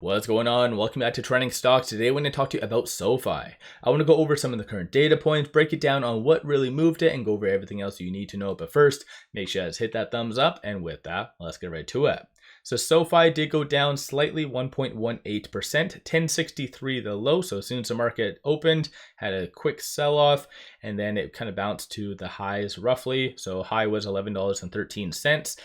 What's going on? Welcome back to Trending Stocks. Today I'm going to talk to you about SoFi. I want to go over some of the current data points, break it down on what really moved it, and go over everything else you need to know. But first, make sure you guys hit that thumbs up, and with that, let's get right to it. So SoFi did go down slightly, 1.18%, 1063 the low. So as soon as the market opened, had a quick sell-off, and then it kind of bounced to the highs roughly. So high was $11.13.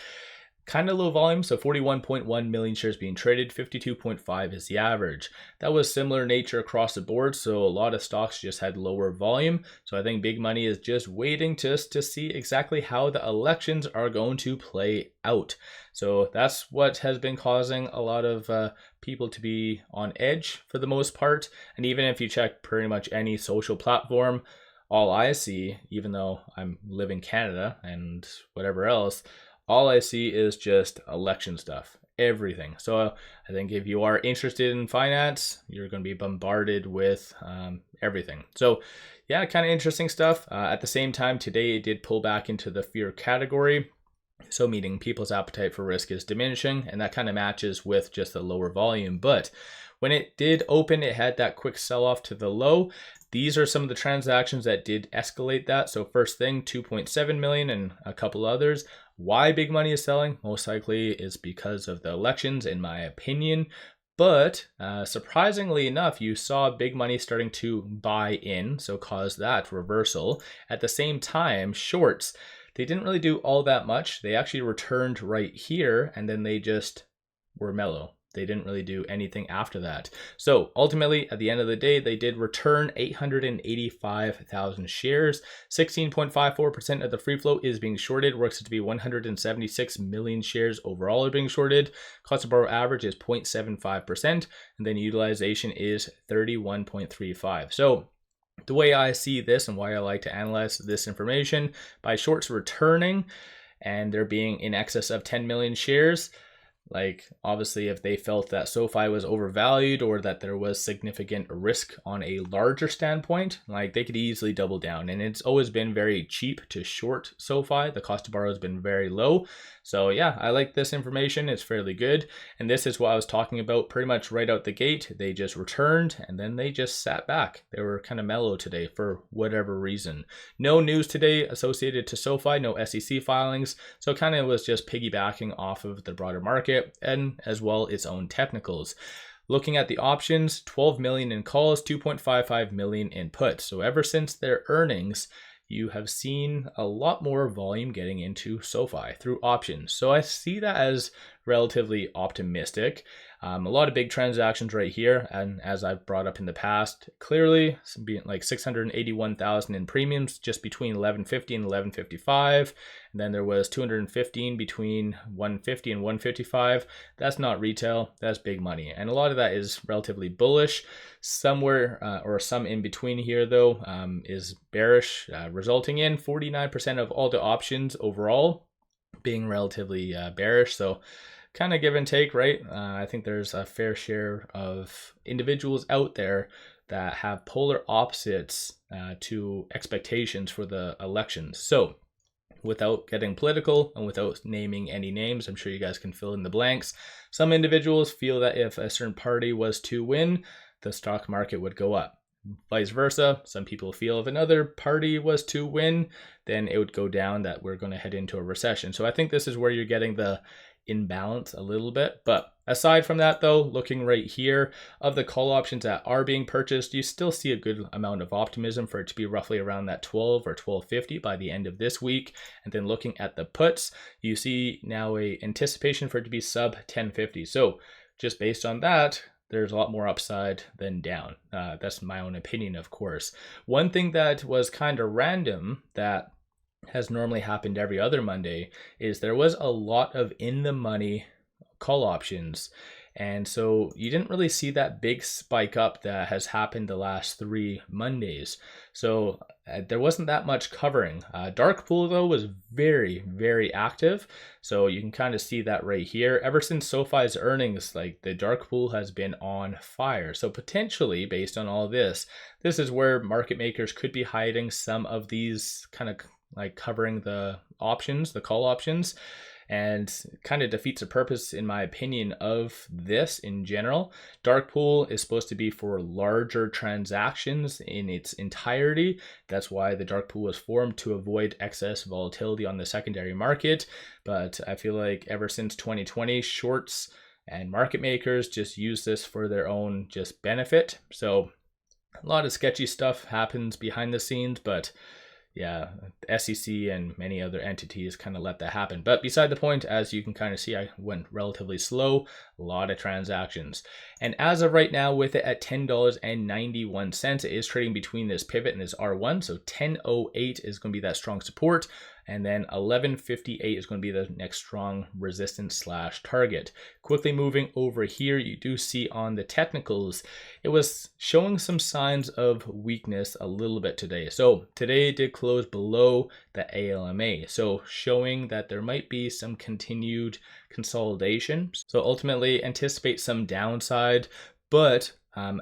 Kind of low volume, so 41.1 million shares being traded, 52.5 is the average. That was similar nature across the board, so a lot of stocks just had lower volume. So I think big money is just waiting just to see exactly how the elections are going to play out. So that's what has been causing a lot of people to be on edge for the most part. And even if you check pretty much any social platform, all I see, even though I'm live in Canada and whatever else, all I see is just election stuff, everything. So I think if you are interested in finance, you're going to be bombarded with everything. So yeah, kind of interesting stuff. At the same time, today it did pull back into the fear category. So meaning people's appetite for risk is diminishing, and that kind of matches with just the lower volume. But when it did open, it had that quick sell-off to the low. These are some of the transactions that did escalate that. So first thing, 2.7 million and a couple others. Why big money is selling? Most likely is because of the elections, in my opinion. But surprisingly enough, you saw big money starting to buy in, so caused that reversal. At the same time, shorts, they didn't really do all that much. They actually returned right here, and then they just were mellow. They didn't really do anything after that. So ultimately, at the end of the day, they did return 885,000 shares. 16.54% of the free float is being shorted. Works to be 176 million shares overall are being shorted. Cost to borrow average is 0.75%. And then utilization is 31.35. So the way I see this and why I like to analyze this information, by shorts returning and there being in excess of 10 million shares, like obviously if they felt that SoFi was overvalued or that there was significant risk on a larger standpoint, like they could easily double down. And it's always been very cheap to short SoFi. The cost to borrow has been very low. So yeah, I like this information. It's fairly good. And this is what I was talking about pretty much right out the gate. They just returned and then they just sat back. They were kind of mellow today for whatever reason. No news today associated to SoFi, no SEC filings. So kind of was just piggybacking off of the broader market and as well its own technicals. Looking at the options, 12 million in calls, 2.55 million in puts. So ever since their earnings, you have seen a lot more volume getting into SoFi through options. So I see that as relatively optimistic. A lot of big transactions right here. And as I've brought up in the past, clearly being like 681,000 in premiums just between 1150 and 1155. And then there was 215 between 150 and 155. That's not retail, that's big money. And a lot of that is relatively bullish. Somewhere or some in between here though is bearish, resulting in 49% of all the options overall being relatively bearish. So kind of give and take, right? I think there's a fair share of individuals out there that have polar opposites to expectations for the elections. So without getting political and without naming any names, I'm sure you guys can fill in the blanks. Some individuals feel that if a certain party was to win, the stock market would go up. Vice versa, some people feel if another party was to win, then it would go down, that we're going to head into a recession. So I think this is where you're getting the imbalance a little bit. But aside from that though, looking right here, of the call options that are being purchased, you still see a good amount of optimism for it to be roughly around that 12 or 1250 by the end of this week. And then looking at the puts, you see now a anticipation for it to be sub 1050. So just based on that, there's a lot more upside than down. That's my own opinion, of course. One thing that was kind of random that has normally happened every other Monday is there was a lot of in the money call options. And so you didn't really see that big spike up that has happened the last 3 Mondays. So there wasn't that much covering. Dark pool though was very, very active. So you can kind of see that right here. Ever since SoFi's earnings, like the dark pool has been on fire. So potentially based on all this, this is where market makers could be hiding some of these kind of like covering the options, the call options. and kind of defeats the purpose, in my opinion, of this in general. Dark pool is supposed to be for larger transactions in its entirety. That's why the dark pool was formed, to avoid excess volatility on the secondary market. But I feel like ever since 2020, shorts and market makers just use this for their own just benefit. So a lot of sketchy stuff happens behind the scenes, but yeah, the SEC and many other entities kind of let that happen. But beside the point, as you can kind of see, I went relatively slow, a lot of transactions. And as of right now, with it at $10.91, it is trading between this pivot and this R1. So 10.08 is going to be that strong support. And then 11.58 is going to be the next strong resistance slash target. Quickly moving over here, you do see on the technicals, it was showing some signs of weakness a little bit today. So today it did close below the ALMA. So showing that there might be some continued consolidation. So ultimately anticipate some downside, but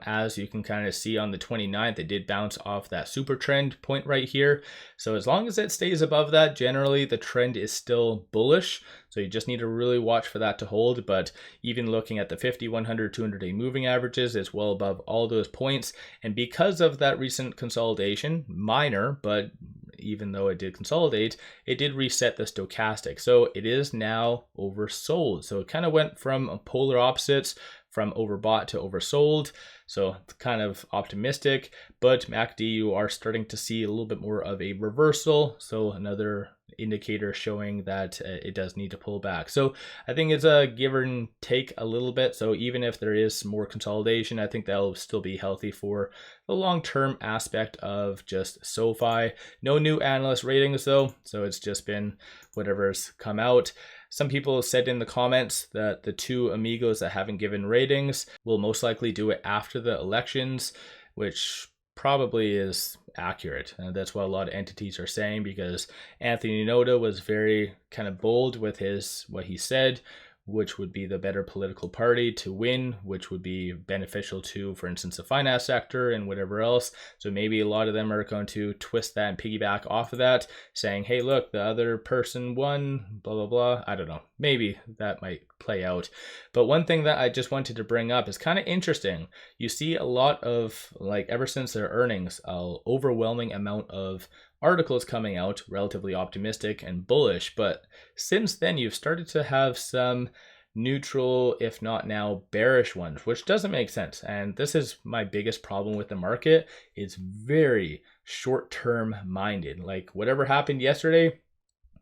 as you can kind of see on the 29th, it did bounce off that super trend point right here. So as long as it stays above that, generally the trend is still bullish. So you just need to really watch for that to hold. But even looking at the 50, 100, 200-day moving averages, it's well above all those points. And because of that recent consolidation, minor, but even though it did consolidate, it did reset the stochastic. So it is now oversold. So it kind of went from polar opposites, from overbought to oversold. So it's kind of optimistic, but MACD, you are starting to see a little bit more of a reversal. So another indicator showing that it does need to pull back. So I think it's a give and take a little bit. So even if there is more consolidation, I think that'll still be healthy for the long-term aspect of just SoFi. No new analyst ratings though. So it's just been whatever's come out. Some people said in the comments that the two amigos that haven't given ratings will most likely do it after the elections, which probably is accurate. And that's what a lot of entities are saying, because Anthony Noda was very kind of bold with what he said, which would be the better political party to win, which would be beneficial to, for instance, the finance sector and whatever else. So maybe a lot of them are going to twist that and piggyback off of that, saying, hey, look, the other person won, blah, blah, blah. I don't know. Maybe that might play out. But one thing that I just wanted to bring up is kind of interesting. You see a lot of, like, ever since their earnings, an overwhelming amount of articles coming out, relatively optimistic and bullish, but since then you've started to have some neutral, if not now bearish ones, which doesn't make sense. And this is my biggest problem with the market. It's very short-term minded. Like whatever happened yesterday,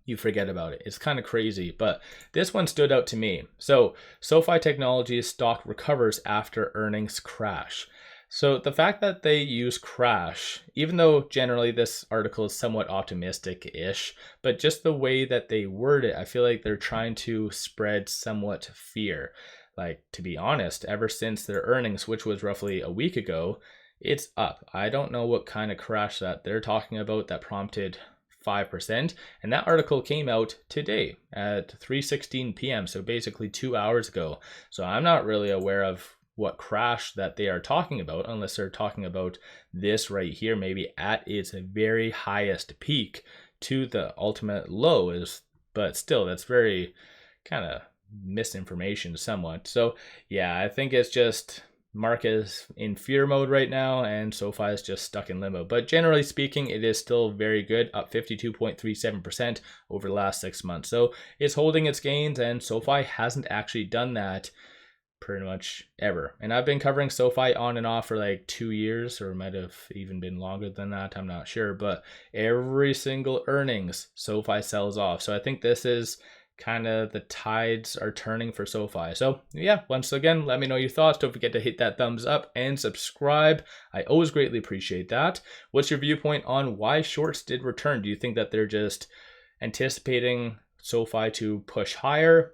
you forget about it. It's kind of crazy, but this one stood out to me. So SoFi Technologies stock recovers after earnings crash. So the fact that they use crash, even though generally this article is somewhat optimistic-ish, but just the way that they word it, I feel like they're trying to spread somewhat fear. Like, to be honest, ever since their earnings, which was roughly a week ago, it's up. I don't know what kind of crash that they're talking about that prompted 5%. And that article came out today at 3:16 p.m. So basically 2 hours ago. So I'm not really aware of what crash that they are talking about, unless they're talking about this right here, maybe at its very highest peak to the ultimate low is, but still that's very kind of misinformation somewhat. So yeah, I think it's just market is in fear mode right now and SoFi is just stuck in limbo. But generally speaking, it is still very good, up 52.37% over the last 6 months. So it's holding its gains, and SoFi hasn't actually done that pretty much ever. And I've been covering SoFi on and off for like 2 years, or it might have even been longer than that, I'm not sure, but every single earnings SoFi sells off. So I think this is kind of the tides are turning for SoFi. So yeah, once again, let me know your thoughts. Don't forget to hit that thumbs up and subscribe. I always greatly appreciate that. What's your viewpoint on why shorts did return? Do you think that they're just anticipating SoFi to push higher,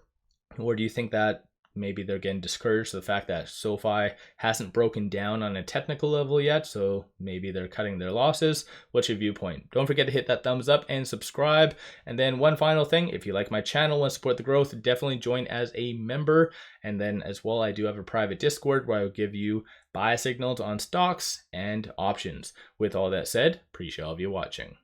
or do you think that maybe they're getting discouraged the fact that SoFi hasn't broken down on a technical level yet, so maybe they're cutting their losses? What's your viewpoint? Don't forget to hit that thumbs up and subscribe. And then one final thing, if you like my channel and support the growth, definitely join as a member. And then as well, I do have a private Discord where I will give you buy signals on stocks and options. With all that said, appreciate all of you watching.